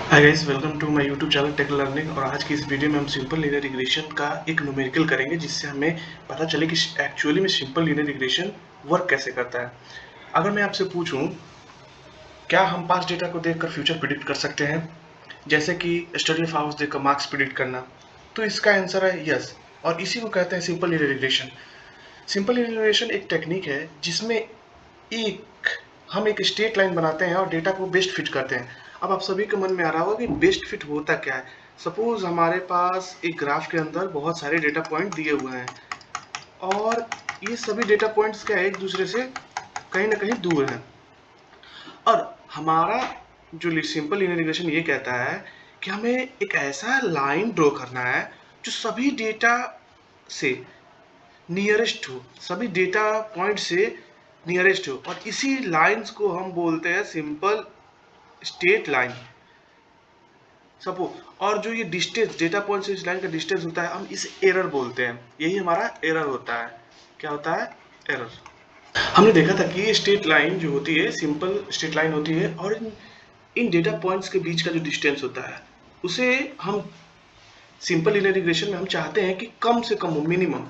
Hi guys, welcome to my YouTube channel Tech Learning. और आज की इस वीडियो में हम सिंपल लीनियर रिग्रेशन का एक न्यूमेरिकल करेंगे, जिससे हमें पता चले कि एक्चुअली में सिंपल लीनियर रिग्रेशन वर्क कैसे करता है। अगर मैं आपसे पूछूं, क्या हम पास्ट डेटा को देखकर फ्यूचर प्रिडिक्ट कर सकते हैं, जैसे कि स्टडी ऑफ आवर्स देखकर मार्क्स प्रिडिक्ट करना? तो इसका आंसर है यस, और इसी को कहते हैं simple linear regression. Simple linear regression एक टेक्निक है जिसमें एक हम एक स्ट्रेट लाइन बनाते हैं और डेटा को बेस्ट फिट करते हैं। अब आप सभी के मन में आ रहा होगा कि बेस्ट फिट होता क्या है। सपोज हमारे पास एक ग्राफ के अंदर बहुत सारे डेटा पॉइंट दिए हुए हैं, और ये सभी डेटा पॉइंट्स क्या है, एक दूसरे से कहीं ना कहीं दूर हैं। और हमारा जो सिंपल लीनियर रिग्रेशन ये कहता है कि हमें एक ऐसा लाइन ड्रॉ करना है जो सभी डेटा से नियरेस्ट हो, सभी डेटा पॉइंट से नियरेस्ट हो, और इसी लाइंस को हम बोलते हैं सिंपल स्ट्रेट लाइन। सपोज, और जो ये डिस्टेंस डेटा पॉइंट से इस लाइन का डिस्टेंस होता है, हम इसे एरर बोलते हैं। यही हमारा एरर होता है। क्या होता है? एरर। हमने देखा था कि ये स्ट्रेट लाइन जो होती है सिंपल स्ट्रेट लाइन होती है, और इन डेटा पॉइंट्स के बीच का जो डिस्टेंस होता है उसे हम सिंपल लीनियर रिग्रेशन में हम चाहते हैं कि कम से कम हो, मिनिमम।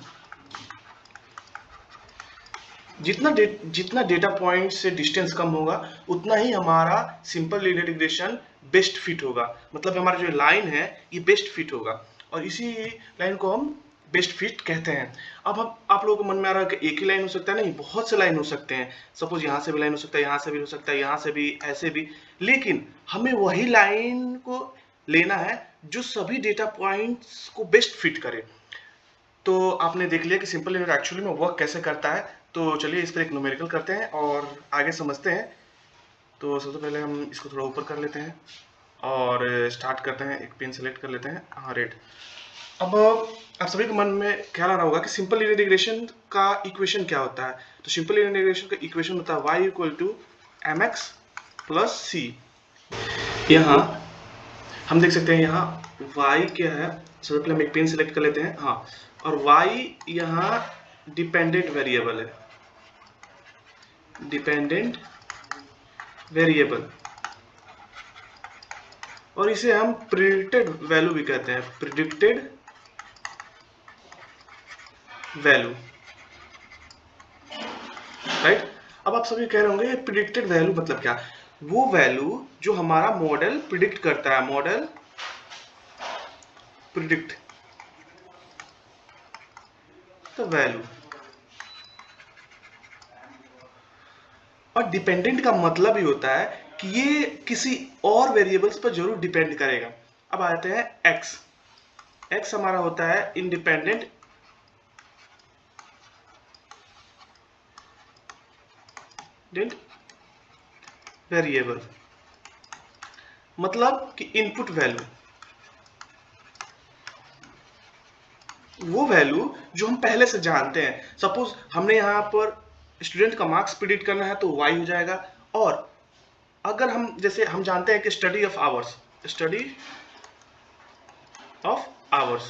जितना डेटा पॉइंट से डिस्टेंस कम होगा, उतना ही हमारा simple linear regression best fit होगा। मतलब हमारा जो लाइन है ये बेस्ट फिट होगा, और इसी लाइन को हम बेस्ट फिट कहते हैं। अब हम आप लोगों को मन में आ रहा है कि एक ही लाइन हो सकता है? नहीं, बहुत से लाइन हो सकते हैं। सपोज यहाँ से भी लाइन हो सकता है, यहाँ से भी हो सकता है, यहाँ से भी, ऐसे भी। लेकिन हमें वही लाइन को लेना है जो सभी डेटा पॉइंट्स को बेस्ट फिट करे। तो आपने देख लिया कि सिंपल लीनियर एक्चुअली में वर्क कैसे करता है। तो चलिए इस पर एक न्यूमेरिकल करते हैं और आगे समझते हैं। तो सबसे पहले हम इसको थोड़ा ऊपर कर लेते हैं और स्टार्ट करते हैं। एक पेन सेलेक्ट कर लेते हैं, हाँ, रेड। अब आप सभी के मन में ख्याल आ रहा होगा कि सिंपल लीनियर रिग्रेशन का इक्वेशन क्या होता है। तो सिंपल लीनियर रिग्रेशन का इक्वेशन होता है y equal to mx plus c। यहाँ हम देख सकते हैं, यहाँ y क्या है। सबसे पहले हम एक पेन सेलेक्ट कर लेते हैं, हाँ। और y यहाँ डिपेंडेंट वेरिएबल है, डिपेंडेंट वेरिएबल। और इसे हम प्रिडिक्टेड वैल्यू भी कहते हैं, प्रिडिक्टेड वैल्यू, राइट। अब आप सभी कह रहे होंगे प्रिडिक्टेड वैल्यू मतलब क्या? वो वैल्यू जो हमारा मॉडल प्रिडिक्ट करता है, मॉडल प्रिडिक्ट द वैल्यू। और डिपेंडेंट का मतलब ही होता है कि ये किसी और वेरिएबल्स पर जरूर डिपेंड करेगा। अब आते हैं एक्स। एक्स हमारा होता है इंडिपेंडेंट वेरिएबल, मतलब कि इनपुट वैल्यू, वो वैल्यू जो हम पहले से जानते हैं। सपोज हमने यहाँ पर स्टूडेंट का मार्क्स प्रिडिक्ट करना है तो y हो जाएगा। और अगर हम जैसे हम जानते हैं कि study of hours, study of hours,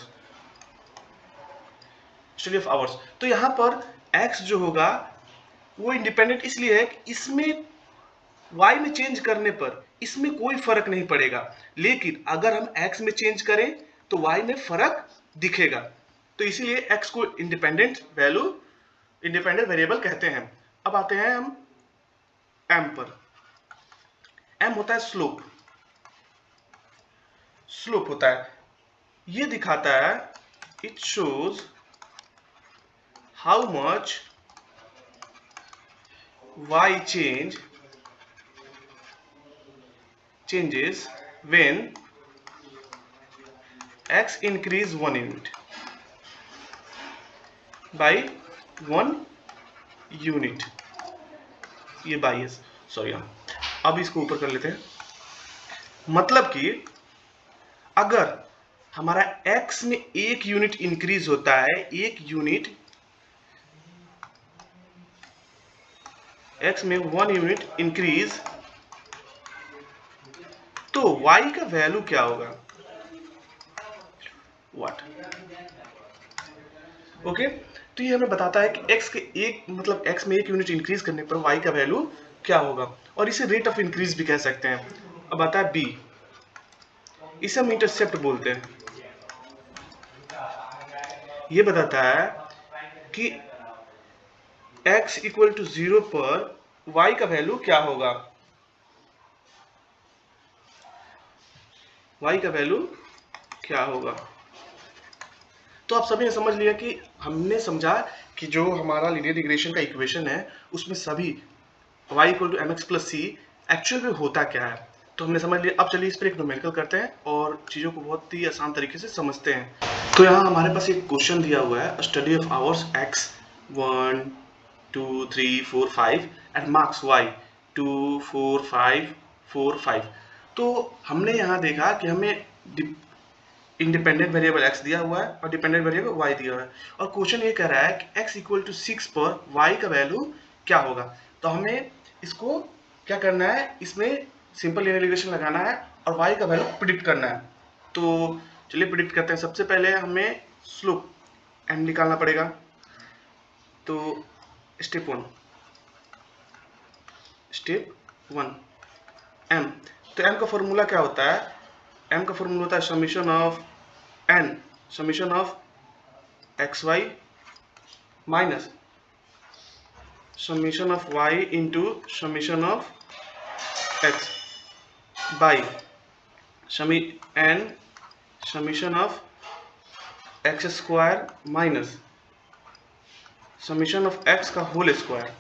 study of hours, तो यहाँ पर x जो होगा वो इंडिपेंडेंट इसलिए है कि इसमें y में चेंज करने पर इसमें कोई फर्क नहीं पड़ेगा। लेकिन अगर हम x में चेंज करें तो y में फर्क दिखेगा। तो इसीलिए x को इंडिपेंडेंट वैल्यू, इंडिपेंडेंट वेरिएबल कहते हैं। अब आते हैं हम m पर। m होता है स्लोप। स्लोप होता है, ये दिखाता है, it shows how much y changes when x increase 1 unit by 1 unit. ये बाईस, सॉरी, अब इसको ऊपर कर लेते हैं। मतलब कि अगर हमारा x में 1 यूनिट इंक्रीज होता है, 1 यूनिट, x में 1 यूनिट इंक्रीज, तो y का वैल्यू क्या होगा? व्हाट? ओके, तो ये हमें बताता है कि x के एक मतलब x में 1 यूनिट इंक्रीज करने पर y का वैल्यू क्या होगा, और इसे रेट ऑफ इंक्रीज भी कह सकते हैं। अब आता है b। इसे हम इंटरसेप्ट बोलते हैं। ये बताता है कि x इक्वल टू 0 पर y का वैल्यू क्या होगा, y का वैल्यू क्या होगा। तो आप सभी ने समझ लिया कि हमने समझा कि जो हमारा लीनियर रिग्रेशन का इक्वेशन है उसमें सभी y equal to mx plus C actual में होता क्या है। तो हमने समझ लिया। अब चलिए इस पर एक न्यूमेरिकल करते हैं और चीज़ों को बहुत ही आसान तरीके से समझते हैं। तो यहाँ हमारे पास एक क्वेश्चन दिया हुआ है, study of hours x 1 2 3 4 5 and marks y 2 4 5 4 5। तो हमने यहाँ देखा कि हमें इंडिपेंडेंट वेरिएबल x दिया हुआ है और डिपेंडेंट वेरिएबल y दिया हुआ है, और क्वेश्चन ये कह रहा है कि x इक्वल टू 6 पर y का वैल्यू क्या होगा। तो हमें इसको क्या करना है, इसमें सिंपल लीनियर रिग्रेशन लगाना है और y का वैल्यू प्रिडिक्ट करना है। तो चलिए प्रिडिक्ट करते हैं। सबसे पहले हमें स्लोप m निकालना पड़ेगा। तो स्टेप वन m। तो m का फॉर्मूला क्या होता है, m का फॉर्मूला होता है summation of n, summation of xy minus summation of y into summation of x by n summation of x square minus summation of x का whole square.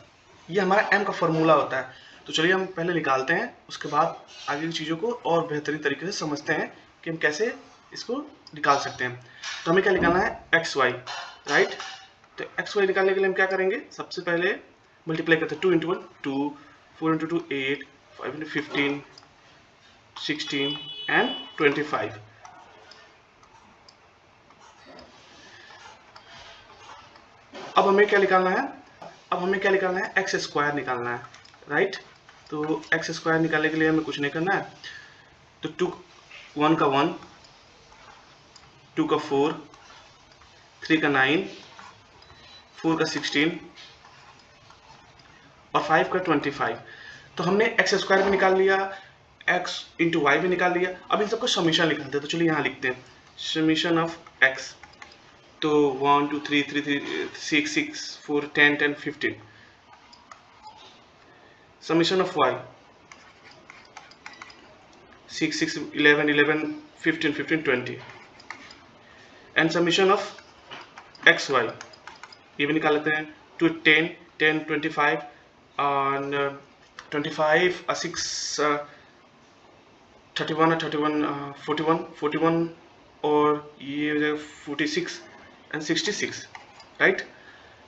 ये हमारा m का फॉर्मूला होता है। तो चलिए हम पहले निकालते हैं, उसके बाद आगे की चीज़ों को और बेहतरीन तरीके से समझते हैं कि हम कैसे इसको निकाल सकते हैं। तो हमें क्या निकालना है, एक्स वाई, राइट। तो एक्स वाई निकालने के लिए हम क्या करेंगे, सबसे पहले मल्टीप्लाई करते हैं। 2 इंटू 1 2, 4 इंटू 2 8, 5 इंटू 15 16 एंड 25। अब हमें क्या निकालना है, एक्स स्क्वायर निकालना है, राइट। तो एक्स स्क्वायर निकालने के लिए हमें कुछ नहीं करना है। तो 2 1 का 1, 2 का 4, 3 का 9, 4 का 16 और 5 का 25। तो हमने एक्स स्क्वायर भी निकाल लिया, एक्स इंटू वाई भी निकाल लिया। अब इन सबको समीशन निकालते हैं। तो चलिए यहाँ लिखते हैं समीशन ऑफ एक्स। तो 1 2 3 3 3 6 6 4 10 10 15। Summation of Y 6 6 11 11 15 15 20 and summation of X Y ये भी निकाल लेते हैं। 2 10 10 25 and 25 6 31 31 41 41 और ये हो जाएगा 46 and 66, right.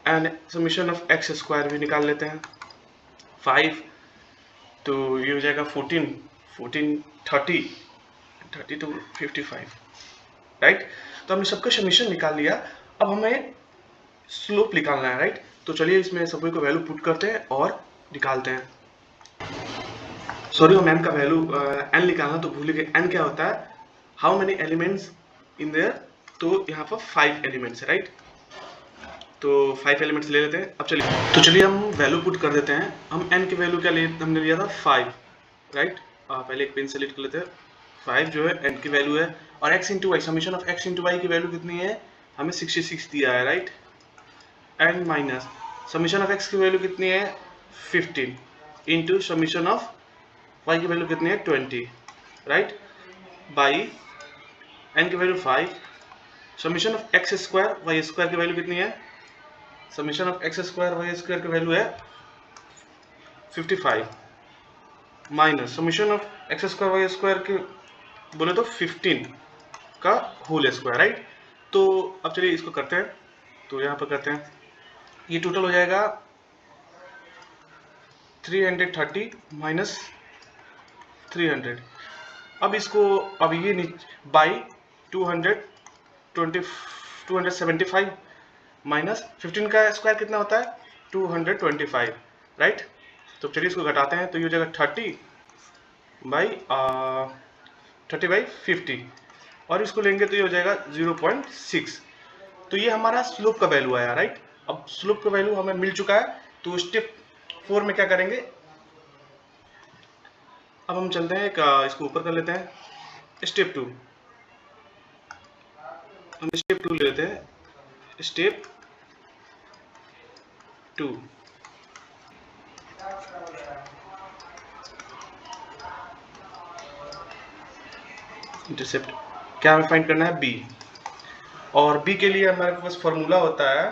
And summation of x square भी निकाल लेते हैं 5। तो ये हो जाएगा 14 14 30 30 to 55, राइट। तो हमने सबका समीशन निकाल लिया। अब हमें स्लोप निकालना है, राइट। तो चलिए इसमें सभी को वैल्यू पुट करते हैं और निकालते हैं। सॉरी, हम m का वैल्यू n निकालना तो भूल गए। n क्या होता है, how many elements in their. तो यहाँ पर 5 एलिमेंट्स है, राइट। तो 5 एलिमेंट्स ले लेते हैं। अब चलिए हम वैल्यू पुट कर देते हैं। हम n की वैल्यू क्या हमने लिया था 5, राइट। पहले एक पेन से लिख लेते हैं। 5 जो है n की वैल्यू है, और x into Y, summation of x into Y की वैल्यू कितनी है, हमें 66 दिया है, right. And minus summation of x की वैल्यू कितनी है 15 इंटू समीशन ऑफ y की वैल्यू कितनी है 20, राइट। बाई n की value 5, summation of x square y square की वैल्यू कितनी है, summation of x square y square की वैल्यू है 55 minus summation of x square y square के बोले तो 15 का होल स्क्वायर, राइट। तो अब चलिए इसको करते हैं। तो यहाँ पर करते हैं, ये टोटल हो जाएगा 330 माइनस 300। अब इसको अब ये बाई 275 माइनस 15 का स्क्वायर कितना होता है 225, राइट। तो चलिए इसको घटाते हैं। तो ये हो जाएगा 30 बाई 50 और इसको लेंगे तो ये हो जाएगा 0.6। तो ये हमारा स्लोप का वैल्यू आया, राइट। अब स्लोप का वैल्यू हमें मिल चुका है। तो स्टेप 4 में क्या करेंगे, अब हम चलते हैं इसको ऊपर कर लेते हैं। स्टेप 2, हम स्टेप 2 लेते हैं। स्टेप 2, इंटरसेप्ट क्या हमें फाइंड करना है, बी। और बी के लिए हमारे पास फॉर्मूला होता है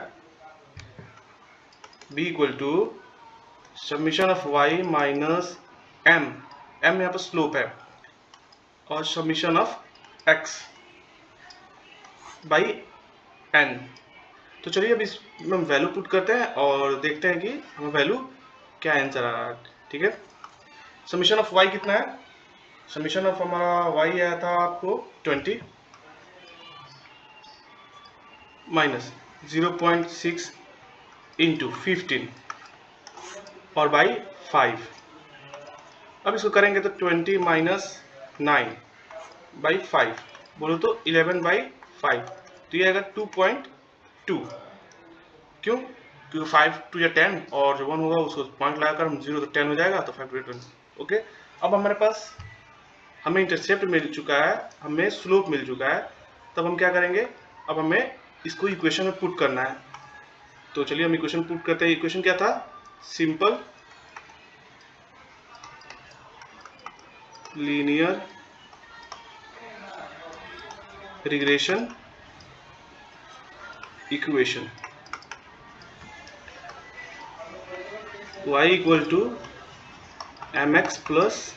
b equal to summation of y minus m, m यहाँ पर स्लोप है, और summation of x by n। तो चलिए अब इसमें हम वैल्यू पुट करते हैं और देखते हैं कि हमें वैल्यू क्या आंसर आ रहा है। ठीक है, समीशन ऑफ y कितना है, समीशन ऑफ हमारा y आया था आपको 20 माइनस 0.6 इंटू 15 और बाई 5। अब इसको करेंगे तो 20 माइनस 9 बाई 5, बोलो तो 11 बाई 5, तो ये आएगा 2.2। क्यों, क्योंकि 5 टू या 10 और जो 1 होगा उसको पॉइंट लगाकर हम 0 तो 10 हो जाएगा, तो 5 टू 10। ओके, अब हमारे पास हमें इंटरसेप्ट मिल चुका है, हमें स्लोप मिल चुका है, तब हम क्या करेंगे, अब हमें इसको इक्वेशन में पुट करना है। तो चलिए हम इक्वेशन पुट करते हैं। इक्वेशन क्या था, simple linear regression equation, y equal to M X plus,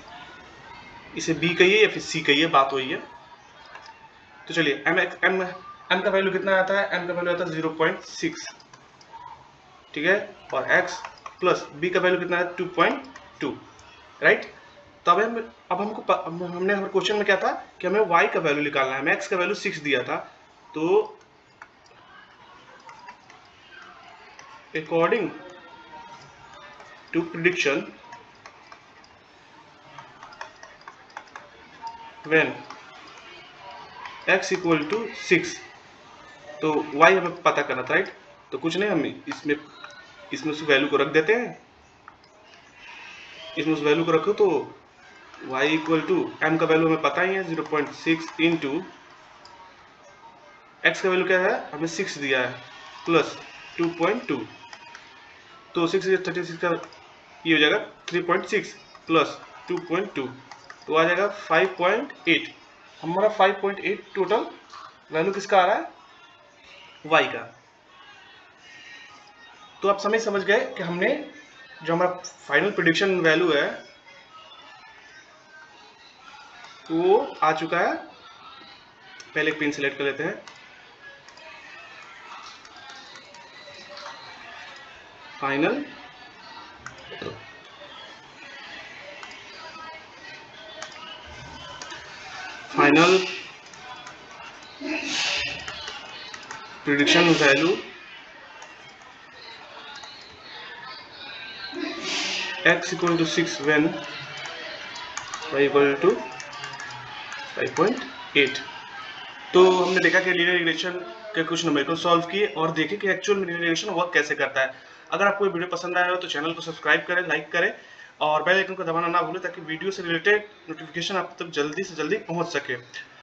इसे b कहिए या फिर c कहिए, बात वही है। तो चलिए m का वैल्यू कितना आता है, m का वैल्यू आता है 0.6, ठीक है, और x प्लस b का वैल्यू कितना है 2.2, राइट। तब अब हमने हमारे क्वेश्चन में क्या था कि हमें y का वैल्यू निकालना है, हमें x का वैल्यू 6 दिया था, तो according to prediction when x equal to 6, तो y हमें पता करना था, राइट। तो कुछ नहीं, हम इसमें उस वैल्यू को रख देते हैं, इसमें उस वैल्यू को रखो तो y इक्वल टू m का वैल्यू हमें पता ही है 0.6 इंटू x का वैल्यू क्या है, हमें 6 दिया है, प्लस 2.2, तो 6 36 का ये हो जाएगा 3.6 प्लस 2.2, तो आ जाएगा 5.8। हमारा 5.8 टोटल वैल्यू किसका आ रहा है, y का। तो आप समझ गए कि हमने जो हमारा फाइनल प्रेडिक्शन वैल्यू है वो आ चुका है। पहले एक पिन सिलेक्ट कर लेते हैं, final prediction value x equal to 6 when y equal to 5.8। तो हमने देखा कि लीनियर रिग्रेशन के कुछ न्यूमेरिकल सॉल्व किए और देखे कि एक्चुअल में लीनियर रिग्रेशन वर्क कैसे करता है। अगर आपको ये वीडियो पसंद आया हो तो चैनल को सब्सक्राइब करें, लाइक करें और बेल आइकन को दबाना ना भूलें, ताकि वीडियो से रिलेटेड नोटिफिकेशन आप तक जल्दी से जल्दी पहुंच सके।